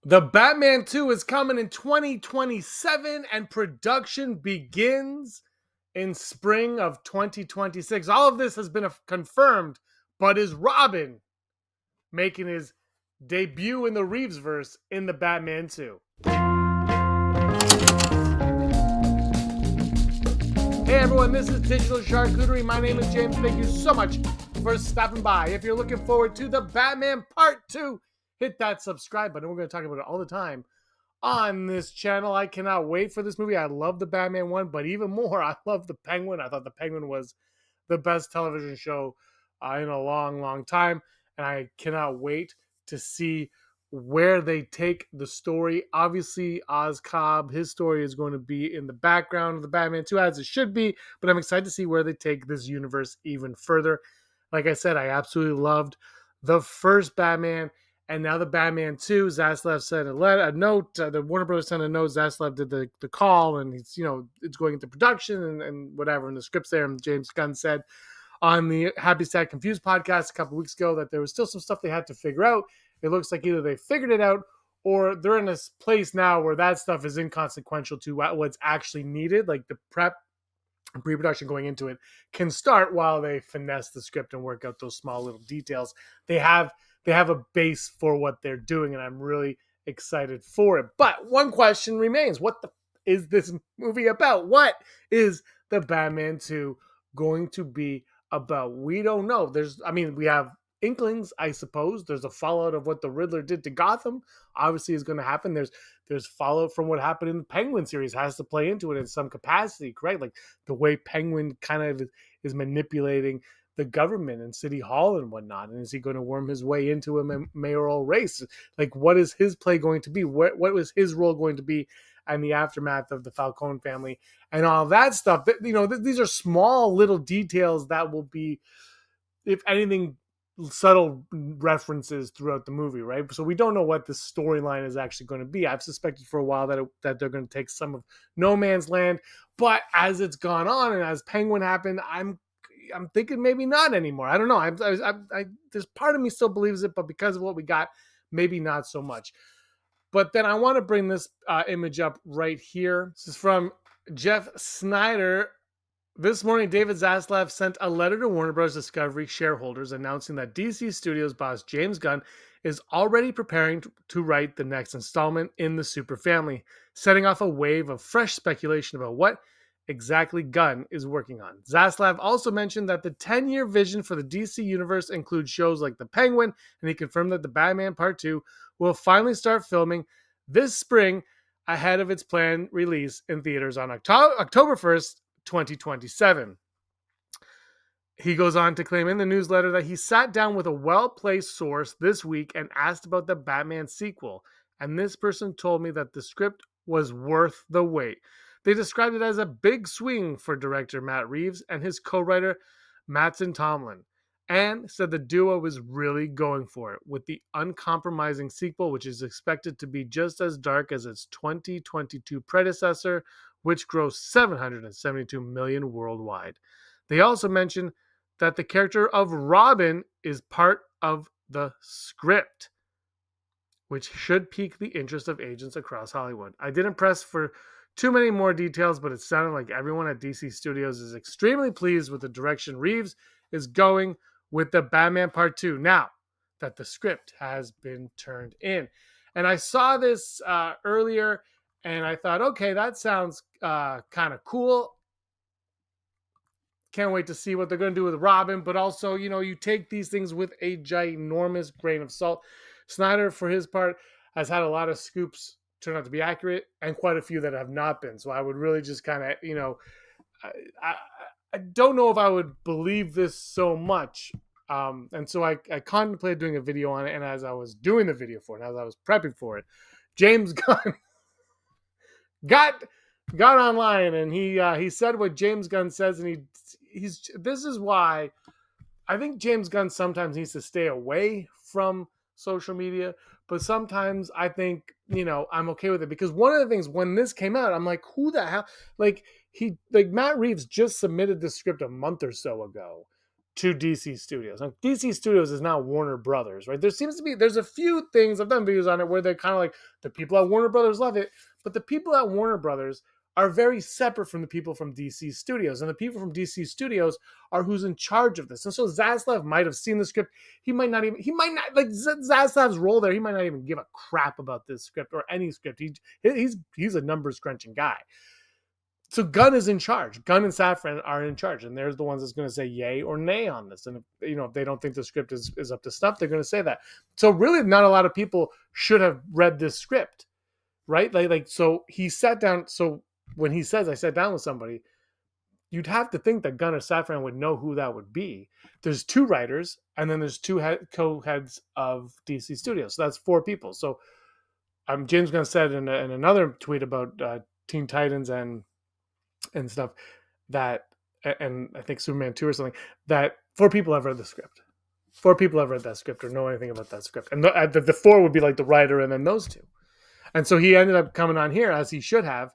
The Batman 2 is coming in 2027 and production begins in spring of 2026. All of this has been confirmed, but is Robin making his debut in the Reeves verse in the Batman 2? Hey everyone, this is Digital Charcuterie. My name is James. Thank you so much for stopping by. If you're looking forward to the Batman Part 2, hit that subscribe button. We're going to talk about it all the time on this channel. I cannot wait for this movie. I love the Batman one, but even more, I love the Penguin. I thought the Penguin was the best television show in a long, long time, and I cannot wait to see where they take the story. Obviously, Oz Cobb, his story is going to be in the background of the Batman 2, as it should be, but I'm excited to see where they take this universe even further. Like I said, I absolutely loved the first Batman, and now the Batman 2. Zaslav sent a note. The Warner Brothers sent a note. Zaslav did the call, and it's going into production and whatever. And the script's there. And James Gunn said on the Happy Sad Confused podcast a couple weeks ago that there was still some stuff they had to figure out. It looks like either they figured it out or they're in this place now where that stuff is inconsequential to what's actually needed. Like the prep and pre-production going into it can start while they finesse the script and work out those small little details. They have a base for what they're doing, and I'm really excited for it. But one question remains: what is this movie about? What is the Batman 2 going to be about? We don't know. We have inklings, I suppose. There's a fallout of what the Riddler did to Gotham. Obviously, is going to happen. There's fallout from what happened in the Penguin series. Has to play into it in some capacity, correct? Like the way Penguin kind of is manipulating the government and City Hall and whatnot. And is he going to worm his way into a mayoral race? Like, what is his play going to be? What was his role going to be in the aftermath of the Falcone family and all that stuff? These are small little details that will be, if anything, subtle references throughout the movie, right? So we don't know what the storyline is actually going to be. I've suspected for a while that they're going to take some of No Man's Land, but as it's gone on and as Penguin happened, I'm thinking maybe not anymore. I don't know. There's part of me still believes it, but because of what we got, maybe not so much. But then I want to bring this image up right here. This is from Jeff Snyder. This morning, David Zaslav sent a letter to Warner Bros. Discovery shareholders announcing that DC Studios boss James Gunn is already preparing to write the next installment in the Super family, setting off a wave of fresh speculation about what exactly Gunn is working on. Zaslav also mentioned that the 10-year vision for the DC universe includes shows like The Penguin, and he confirmed that the Batman Part 2 will finally start filming this spring ahead of its planned release in theaters on October 1st, 2027. He goes on to claim in the newsletter that he sat down with a well-placed source this week and asked about the Batman sequel, and this person told me that the script was worth the wait. They described it as a big swing for director Matt Reeves and his co-writer Mattson Tomlin, and said the duo was really going for it with the uncompromising sequel, which is expected to be just as dark as its 2022 predecessor, which grossed $772 million worldwide. They also mentioned that the character of Robin is part of the script, which should pique the interest of agents across Hollywood. I didn't press for too many more details, but it sounded like everyone at DC Studios is extremely pleased with the direction Reeves is going with the Batman Part 2 now that the script has been turned in. And I saw this earlier, and I thought, okay, that sounds kind of cool. Can't wait to see what they're going to do with Robin. But also, you take these things with a ginormous grain of salt. Snyder, for his part, has had a lot of scoops turn out to be accurate and quite a few that have not been. So I would really just kind of, I don't know if I would believe this so much. And so I contemplated doing a video on it. And as I was doing the video for it, as I was prepping for it, James Gunn got online, and he said what James Gunn says, and this is why I think James Gunn sometimes needs to stay away from social media, but sometimes I think I'm okay with it, because one of the things when this came out, I'm like, who the hell? Like Matt Reeves just submitted the script a month or so ago to DC Studios. Now, DC Studios is now Warner Brothers, right? There's a few things, I've done videos on it where they're kind of like, the people at Warner Brothers love it, but the people at Warner Brothers are very separate from the people from DC Studios. And the people from DC Studios are who's in charge of this. And so Zaslav might have seen the script. He might not, like Zaslav's role there, he might not even give a crap about this script or any script. He's a numbers crunching guy. So Gunn is in charge. Gunn and Safran are in charge, and they're the ones that's going to say yay or nay on this. And if they don't think the script is up to snuff, they're going to say that. So really, not a lot of people should have read this script, right? So he sat down. So when he says I sat down with somebody, you'd have to think that Gunn or Safran would know who that would be. There's 2 writers, and then there's 2 co-heads of DC Studios. So that's 4 people. So James Gunn said in another tweet about Teen Titans and stuff that, and I think Superman 2 or something, that 4 people have read the script. 4 people have read that script or know anything about that script. And the 4 would be like the writer and then those 2. And so he ended up coming on here, as he should have.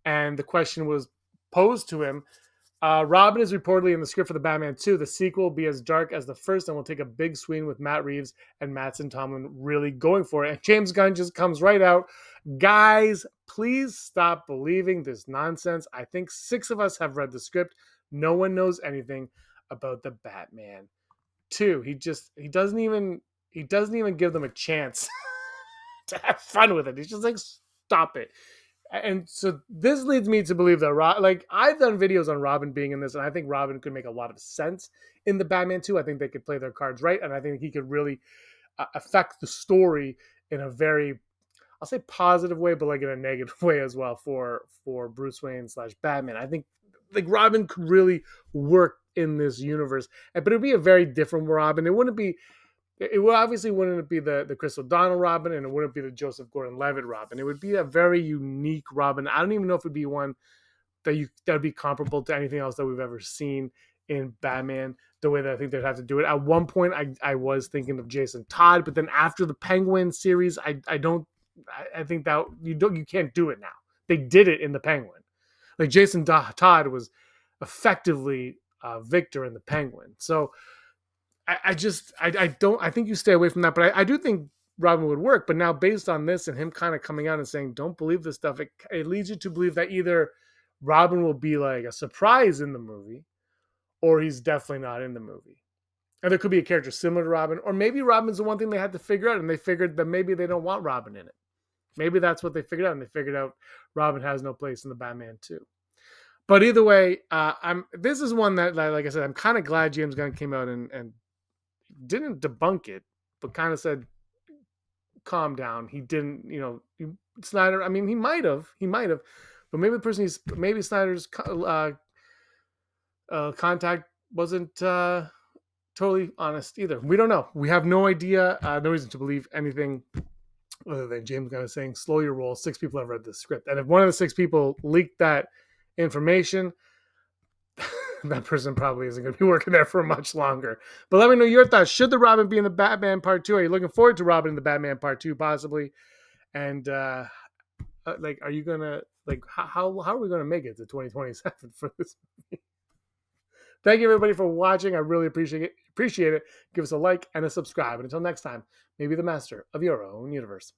And the question was posed to him. Robin is reportedly in the script for the Batman 2. The sequel will be as dark as the first and will take a big swing with Matt Reeves and Mattson Tomlin really going for it. And James Gunn just comes right out. Guys, please stop believing this nonsense. I think 6 of us have read the script. No one knows anything about the Batman 2. He doesn't even give them a chance to have fun with it. He's just like, stop it. And so this leads me to believe that, I've done videos on Robin being in this, and I think Robin could make a lot of sense in the Batman 2. I think they could play their cards right, and I think he could really affect the story in a very, I'll say positive way, but like in a negative way as well for Bruce Wayne / Batman. I think like Robin could really work in this universe, but it would be a very different Robin. It obviously wouldn't be the Chris O'Donnell Robin, and it wouldn't be the Joseph Gordon-Levitt Robin. It would be a very unique Robin. I don't even know if it'd be one that would be comparable to anything else that we've ever seen in Batman, the way that I think they'd have to do it. At one point, I was thinking of Jason Todd, but then after the Penguin series, I think that you can't do it now. They did it in the Penguin. Like Jason Todd was effectively Victor in the Penguin. So I think you stay away from that, but I do think Robin would work. But now based on this and him kind of coming out and saying, don't believe this stuff, it leads you to believe that either Robin will be like a surprise in the movie, or he's definitely not in the movie. And there could be a character similar to Robin, or maybe Robin's the one thing they had to figure out, and they figured that maybe they don't want Robin in it. Maybe that's what they figured out, and they figured out Robin has no place in the Batman 2. But either way, this is one that, like I said, I'm kind of glad James Gunn came out and didn't debunk it, but kind of said, calm down. He didn't, Snyder, I mean, he might have, but maybe the person maybe Snyder's contact wasn't totally honest either. We don't know. We have no idea. No reason to believe anything other than James Gunn is saying, slow your roll. 6 people have read this script. And if one of the 6 people leaked that information, that person probably isn't going to be working there for much longer. But let me know your thoughts. Should the Robin be in the Batman Part 2? Are you looking forward to Robin in the Batman Part 2 possibly? And are you going to, how are we going to make it to 2027 for this movie? Thank you everybody for watching. I really appreciate it. Give us a like and a subscribe. And until next time, may be the master of your own universe.